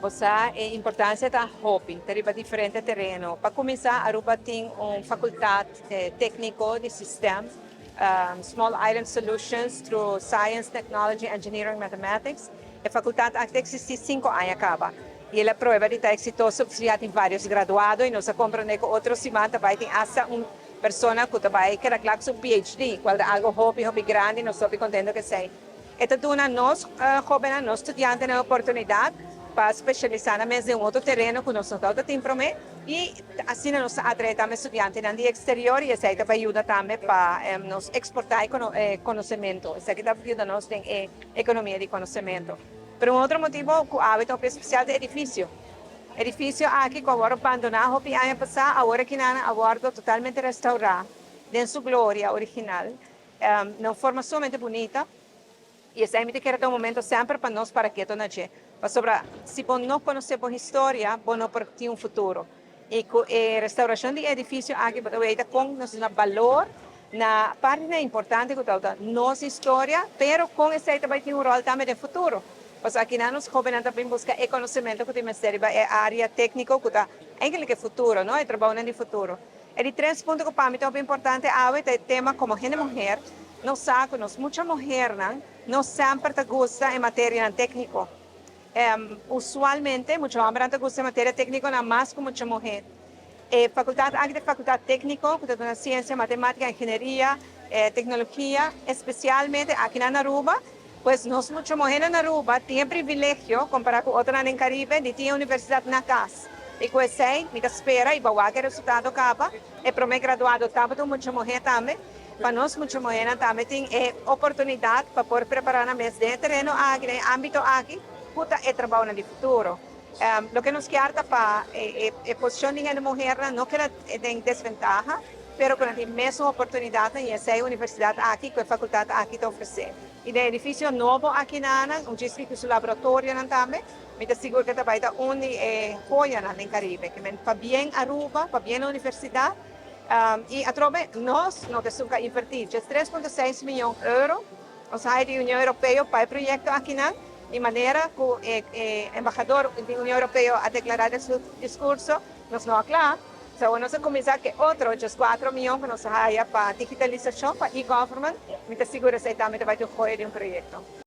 Posa a importância da hopping, teriba diferente terreno. Para começar, Aruba tem uma faculdade técnico de sistema, Small Island Solutions through Science, Technology, Engineering, Mathematics. A faculdade até existe 5 anos acaba. E ela prova de estar exitosa, porque já tem vários graduados e nós compreendemos que outros semana vai ter essa uma pessoa que vai querer claro seu PhD, qual é algo hobby grande, nós estamos contentes que seja. Então, nós, jovens, nós estudantes, a oportunidade para especializar na mesa em outro terreno que nós não temos para mim e assim nós atraímos estudantes no exterior e isso também ajuda também para nos exportar conhecimento. Isso aqui ajuda nós em economia de conhecimento. Por um outro motivo, o hábito especial de edifício. Edifício aqui que agora abandonado, o ano passado, agora que não, agora totalmente restaurado, em sua glória original, de forma somente bonita. E esse é que era um momento sempre para nós para que na gente. Se não conhecemos a história, não ter um futuro. E a restauração de edifícios aqui com nosso valor na parte importante da nossa história, mas com esse também tem um rol também de futuro. Pois aqui nós jovens também buscamos conhecimento que temos é a área técnica que está em futuro, não é trabalho no futuro. E de 3 pontos que para mim é importante é o tema como gente mulher. Nós sabemos, muitas mulheres não sempre gostam em matéria técnica. Usualmente, muitos homens gostam em matéria técnica, não mais que muitas mulheres. Faculdade técnica, que tem ciência, matemática, engenharia, tecnologia, especialmente aqui na Aruba, pois nós, muitas mulheres na Aruba, têm privilégio, comparado com outras no Caribe, de ter universidade na casa. E com isso, me espera, e vai que o resultado acaba, e para mim graduado, também, muitas mulheres também, para nós, muitas mulheres também têm oportunidade para poder preparar na mesa de terreno aqui, no âmbito aqui, para o trabalho no futuro. Lo que nos queda para a posição de mulher não que tem desvantagem, mas que tem a mesma oportunidade e essa é a universidade aqui, que a faculdade aqui te oferece. E no edifício novo aqui na um distrito de laboratório também, me asseguro que vai dar uma joia no Caribe, que para bem Aruba, para bem a universidade. E a trove nós não temos que invertir 3,6 milhões de euros, a União Europeia para o projeto aqui de maneira que o embaixador da União Europeia a declarar seu discurso, nós não aclaramos. Então, nós começar que outros 4 milhões que nós haya para digitalização, para e-government, me asseguro que também vai ter um projeto.